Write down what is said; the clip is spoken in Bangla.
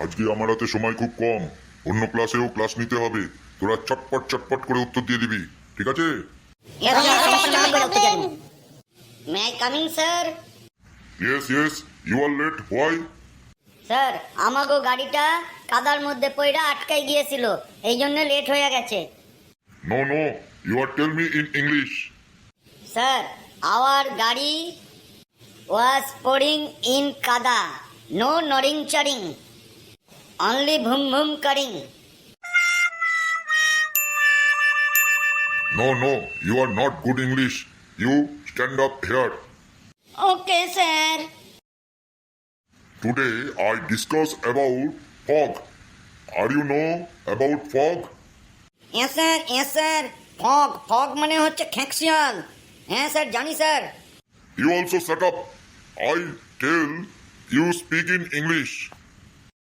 আজকে আমার হাতে সময় খুব কম, অন্য ক্লাসেও ক্লাস নিতে হবে। তোরা চটপট চটপট করে উত্তর দিয়ে দিবি, ঠিক আছে? May I coming sir? Yes yes, you are late, why? Sir, আমাগো গাড়িটা কাদার মধ্যে পড়ে আটকাই গিয়েছিল, এই জন্য লেট হয়ে গেছে। No no, you are tell me in English. Sir, our গাড়ি ওয়াজ পোরিং ইন কাদা, নো নরিং চরিং, অনলি ভুম ভুম করিং। No, no, you are not good English. You stand up here. Okay sir. Today I discuss about fog. Are you know about fog? হ্যাঁ স্যার, হ্যাঁ স্যার, ফগ ফগ মানে হচ্ছে খেঁকশিয়াল। হ্যাঁ স্যার, জানি sir. You also shut up. I tell you speak in English.